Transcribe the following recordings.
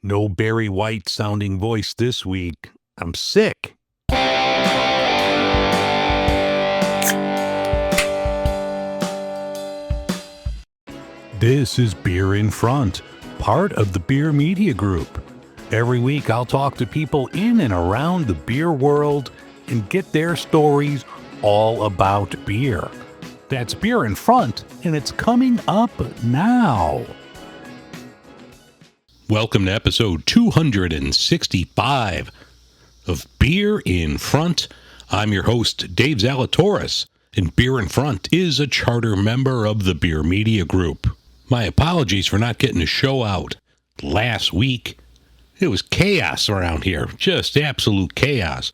No Barry White sounding voice this week. I'm sick. This is Beer in Front, part of the Beer Media Group. Every week I'll talk to people in and around the beer world and get their stories all about beer. That's Beer in Front, and it's coming up now. Welcome to episode 265 of Beer in Front. I'm your host, Dave Zalatoris, and Beer in Front is a charter member of the Beer Media Group. My apologies for not getting a show out last week. It was chaos around here, just absolute chaos.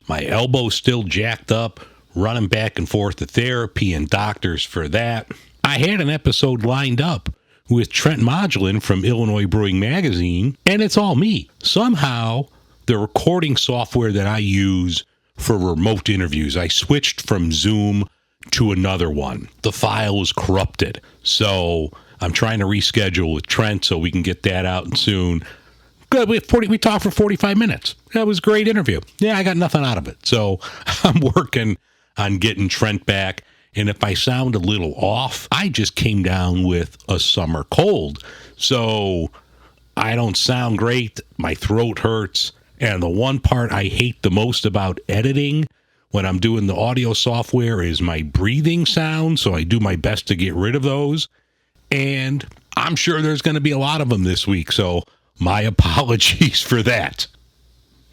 My elbow's still jacked up, running back and forth to therapy and doctors for that. I had an episode lined up with Trent Modulin from Illinois Brewing Magazine, and it's all me. Somehow, the recording software that I use for remote interviews, I switched from Zoom to another one. The file was corrupted, so I'm trying to reschedule with Trent so we can get that out soon. Good, we talked for 45 minutes. That was a great interview. Yeah, I got nothing out of it, so I'm working on getting Trent back. And if I sound a little off, I just came down with a summer cold. So I don't sound great. My throat hurts. And the one part I hate the most about editing when I'm doing the audio software is my breathing sound. So I do my best to get rid of those. And I'm sure there's going to be a lot of them this week. So my apologies for that.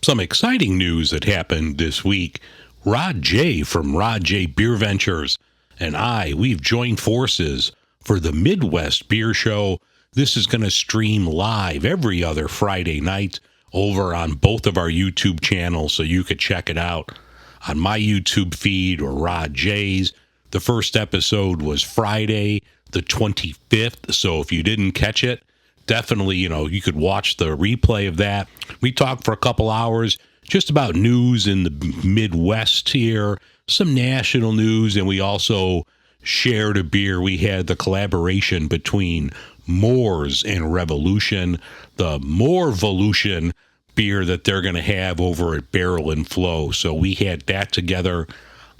Some exciting news that happened this week. Rod J. from Rod J. Beer Ventures and we've joined forces for the Midwest Beer Show. This is going to stream live every other Friday night over on both of our YouTube channels, so you could check it out on my YouTube feed or Rod J's. The first episode was Friday, the 25th, so if you didn't catch it, definitely, you could watch the replay of that. We talked for a couple hours just about news in the Midwest here, some national news, and we also shared a beer. We had the collaboration between Moors and Revolution, the Moorvolution beer that they're going to have over at Barrel and Flow. So we had that together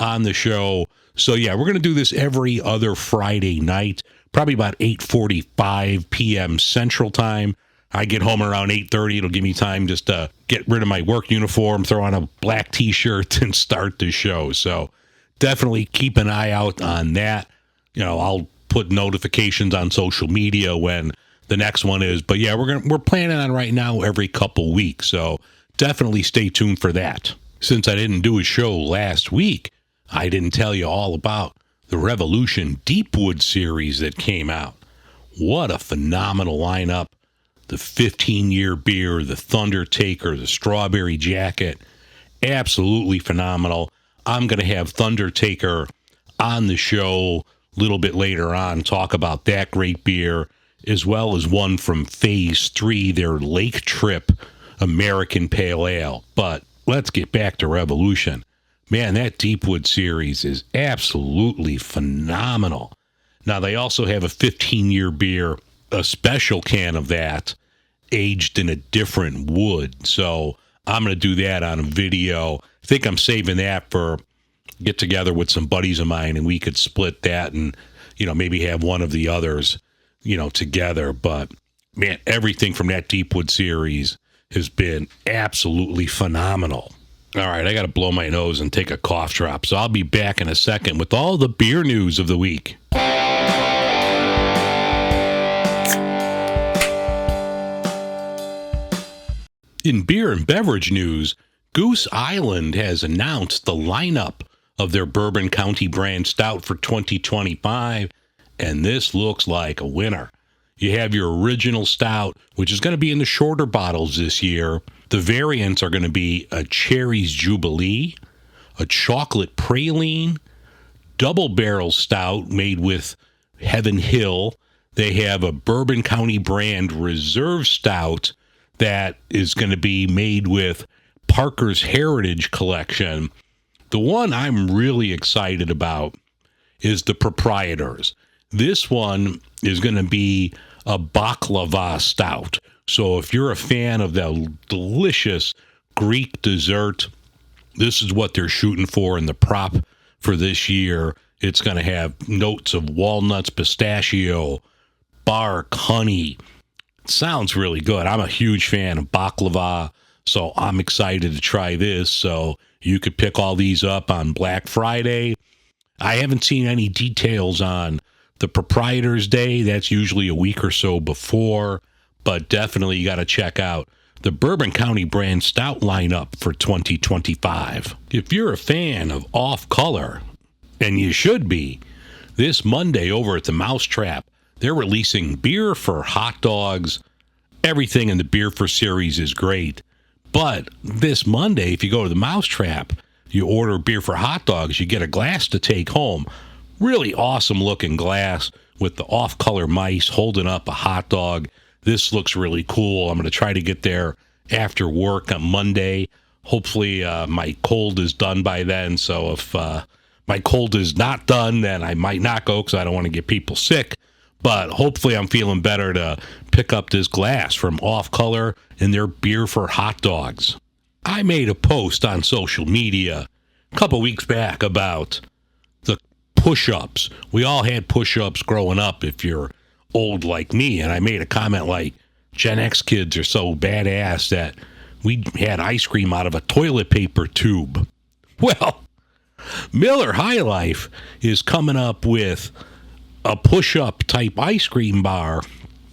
on the show. So yeah, we're going to do this every other Friday night, probably about 8:45 p.m. Central Time. I get home around 8:30. It'll give me time just to get rid of my work uniform, throw on a black t-shirt, and start the show. So definitely keep an eye out on that. I'll put notifications on social media when the next one is. But yeah, we're planning on right now every couple weeks. So definitely stay tuned for that. Since I didn't do a show last week, I didn't tell you all about the Revolution Deepwood series that came out. What a phenomenal lineup. The 15-year beer, the Thunder Taker, the Strawberry Jacket, absolutely phenomenal. I'm going to have Thunder Taker on the show a little bit later on, talk about that great beer, as well as one from Phase 3, their Lake Trip American Pale Ale. But let's get back to Revolution. Man, that Deepwood series is absolutely phenomenal. Now, they also have a 15-year beer, a special can of that, aged in a different wood. So I'm going to do that on a video. I think I'm saving that for get together with some buddies of mine, and we could split that and, maybe have one of the others, together. But man, everything from that Deepwood series has been absolutely phenomenal. All right, I got to blow my nose and take a cough drop. So I'll be back in a second with all the beer news of the week. In beer and beverage news, Goose Island has announced the lineup of their Bourbon County brand stout for 2025, and this looks like a winner. You have your original stout, which is going to be in the shorter bottles this year. The variants are going to be a Cherries Jubilee, a Chocolate Praline, double barrel stout made with Heaven Hill. They have a Bourbon County brand Reserve Stout that is going to be made with Parker's Heritage Collection. The one I'm really excited about is the Proprietors. This one is going to be a baklava stout. So if you're a fan of that delicious Greek dessert, this is what they're shooting for in the prop for this year. It's going to have notes of walnuts, pistachio, bark, honey. It sounds really good. I'm a huge fan of baklava, so I'm excited to try this. So you could pick all these up on Black Friday. I haven't seen any details on the Proprietor's Day. That's usually a week or so before, but definitely you got to check out the Bourbon County brand stout lineup for 2025. If you're a fan of Off Color, and you should be, this Monday over at the Mousetrap, they're releasing beer for hot dogs. Everything in the Beer for series is great. But this Monday, if you go to the Mousetrap, you order beer for hot dogs, you get a glass to take home. Really awesome looking glass with the off-color mice holding up a hot dog. This looks really cool. I'm going to try to get there after work on Monday. Hopefully my cold is done by then. So if my cold is not done, then I might not go because I don't want to get people sick. But hopefully I'm feeling better to pick up this glass from Off Color and their beer for hot dogs. I made a post on social media a couple weeks back about the push-ups. We all had push-ups growing up if you're old like me. And I made a comment like, Gen X kids are so badass that we had ice cream out of a toilet paper tube. Well, Miller High Life is coming up with a push-up type ice cream bar,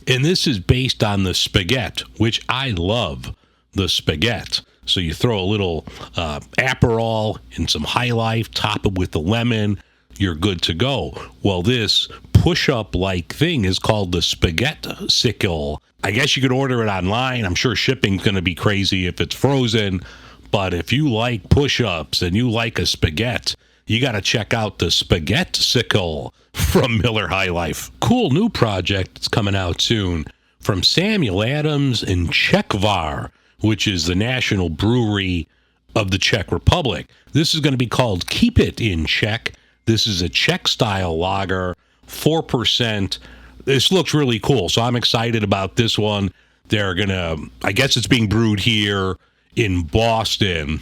and this is based on the spaghetti, which I love the spaghetti. So you throw a little Aperol and some High Life, top it with the lemon, you're good to go. Well, this push-up like thing is called the Spaghetti Sickle. I guess you could order it online. I'm sure shipping's going to be crazy if it's frozen, but if you like push-ups and you like a spaghetti, you got to check out the Spaghetti Sickle from Miller High Life. Cool new project that's coming out soon from Samuel Adams and Czechvar, which is the national brewery of the Czech Republic. This is going to be called Keep It in Czech. This is a Czech-style lager, 4%. This looks really cool, so I'm excited about this one. They're going to, I guess it's being brewed here in Boston,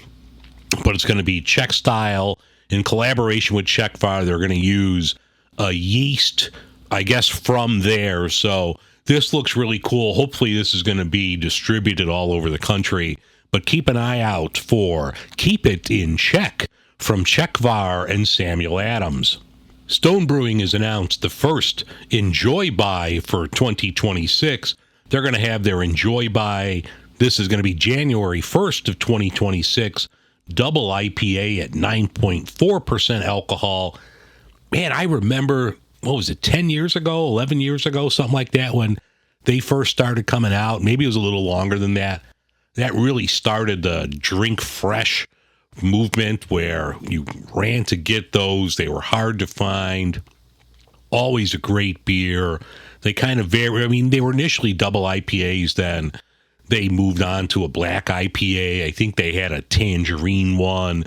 but it's going to be Czech-style. In collaboration with Czechvar, they're going to use a yeast, I guess, from there. So this looks really cool. Hopefully this is going to be distributed all over the country. But keep an eye out for Keep It in Czech from Czechvar and Samuel Adams. Stone Brewing has announced the first Enjoy Buy for 2026. They're going to have their Enjoy Buy. This is going to be January 1st of 2026. Double IPA at 9.4% alcohol. Man, I remember, 10 years ago, 11 years ago, something like that, when they first started coming out. Maybe it was a little longer than that. That really started the drink fresh movement where you ran to get those. They were hard to find. Always a great beer. They kind of vary. I mean, they were initially double IPAs, then they moved on to a black IPA. I think they had a tangerine one,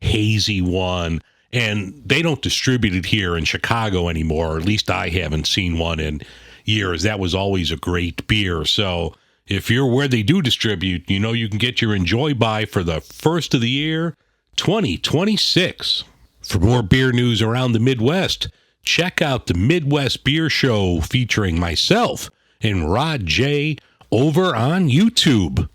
hazy one, and they don't distribute it here in Chicago anymore, or at least I haven't seen one in years. That was always a great beer. So if you're where they do distribute, you know you can get your Enjoy Buy for the first of the year, 2026. For more beer news around the Midwest, check out the Midwest Beer Show featuring myself and Rod J. over on YouTube.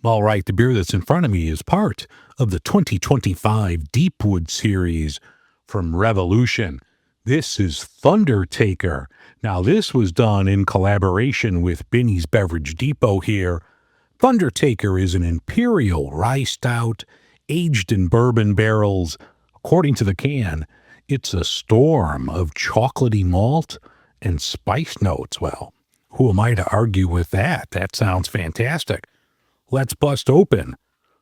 All right, the beer that's in front of me is part of the 2025 Deepwood series from Revolution. This is Thundertaker. Now, this was done in collaboration with Binny's Beverage Depot here. Thundertaker is an imperial rye stout aged in bourbon barrels. According to the can, it's a storm of chocolatey malt and spice notes. Well, who am I to argue with that? That sounds fantastic. Let's bust open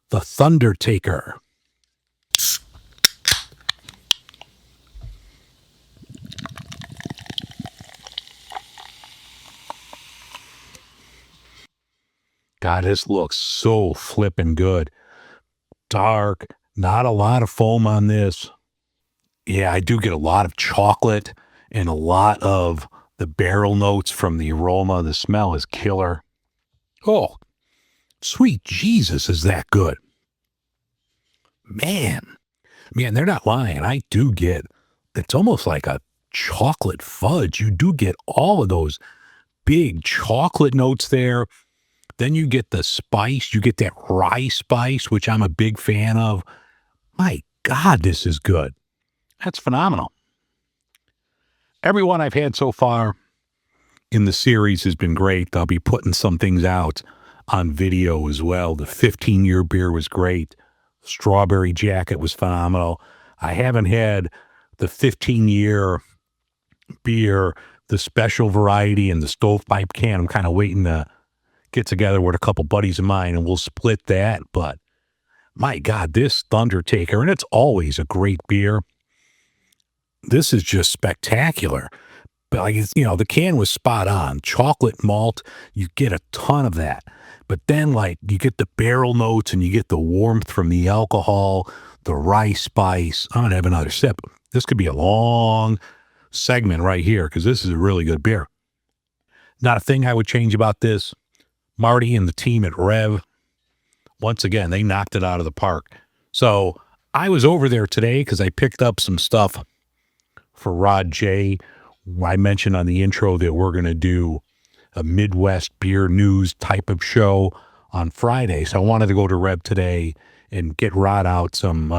the Thundertaker. God, this looks so flippin' good. Dark, not a lot of foam on this. Yeah, I do get a lot of chocolate and a lot of the barrel notes from the aroma. The smell is killer. Oh, sweet Jesus, is that good? Man, they're not lying. I do get, it's almost like a chocolate fudge. You do get all of those big chocolate notes there. Then you get the spice. You get that rye spice, which I'm a big fan of. My God, this is good. That's phenomenal. Everyone I've had so far in the series has been great. I'll be putting some things out on video as well. The 15-year beer was great. Strawberry Jacket was phenomenal. I haven't had the 15-year beer, the special variety, and the stovepipe can. I'm kind of waiting to get together with a couple buddies of mine, and we'll split that. But my God, this Thundertaker, and it's always a great beer. This is just spectacular. But like, the can was spot on. Chocolate malt, you get a ton of that. But then, like, you get the barrel notes and you get the warmth from the alcohol, the rye spice. I'm going to have another sip. This could be a long segment right here because this is a really good beer. Not a thing I would change about this. Marty and the team at Rev, once again, they knocked it out of the park. So I was over there today because I picked up some stuff for Rod J. I mentioned on the intro that we're going to do a Midwest beer news type of show on Friday. So I wanted to go to Rev today and get Rod out some,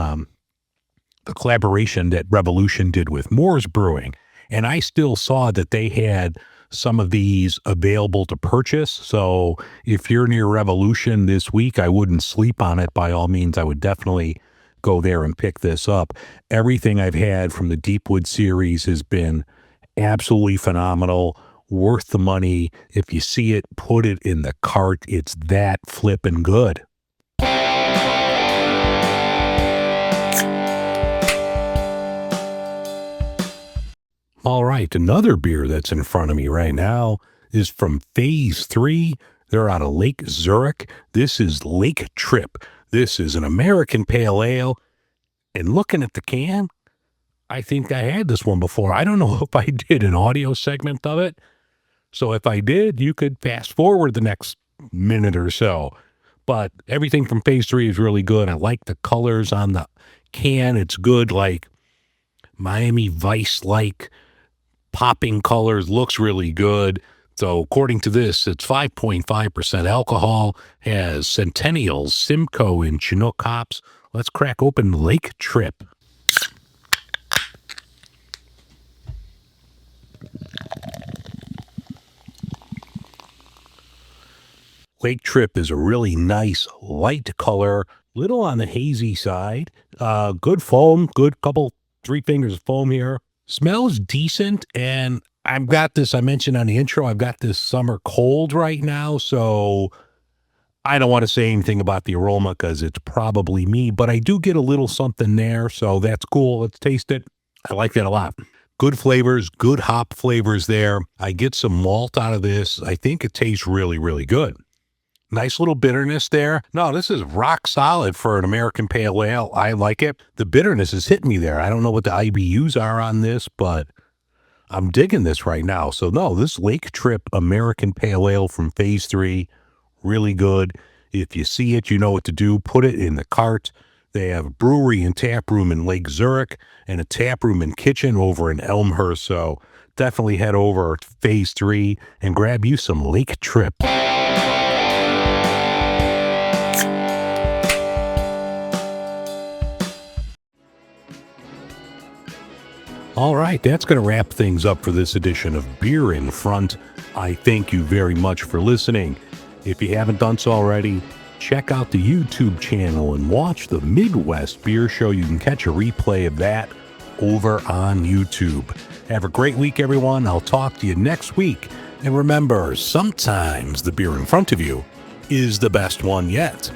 the collaboration that Revolution did with Moore's Brewing. And I still saw that they had some of these available to purchase. So if you're near Revolution this week, I wouldn't sleep on it. By all means, I would definitely go there and pick this up. Everything I've had from the Deepwood series has been absolutely phenomenal, worth the money. If you see it, put it in the cart. It's that flippin' good. All right, another beer that's in front of me right now is from Phase 3. They're out of Lake Zurich. This is Lake Trip. This is an American Pale Ale. And looking at the can, I think I had this one before. I don't know if I did an audio segment of it. So if I did, you could fast forward the next minute or so. But everything from Phase 3 is really good. I like the colors on the can. It's good, like Miami Vice-like popping colors. Looks really good. So according to this, it's 5.5% alcohol, has Centennials, Simcoe, and Chinook hops. Let's crack open Lake Trip. Lake Trip is a really nice light color, little on the hazy side. Good foam, good couple, 3 fingers of foam here. Smells decent, and I've got this, I mentioned on the intro, I've got this summer cold right now, so I don't want to say anything about the aroma because it's probably me, but I do get a little something there, so that's cool. Let's taste it. I like that a lot. Good flavors, good hop flavors there. I get some malt out of this. I think it tastes really, really good. Nice little bitterness there. No, this is rock solid for an American Pale Ale. I like it. The bitterness is hitting me there. I don't know what the IBUs are on this, but I'm digging this right now. So no, this Lake Trip American Pale Ale from Phase 3, really good. If you see it, you know what to do. Put it in the cart. They have a brewery and tap room in Lake Zurich and a tap room and kitchen over in Elmhurst. So definitely head over to Phase 3 and grab you some Lake Trip. All right, that's going to wrap things up for this edition of Beer in Front. I thank you very much for listening. If you haven't done so already, check out the YouTube channel and watch the Midwest Beer Show. You can catch a replay of that over on YouTube. Have a great week, everyone. I'll talk to you next week. And remember, sometimes the beer in front of you is the best one yet.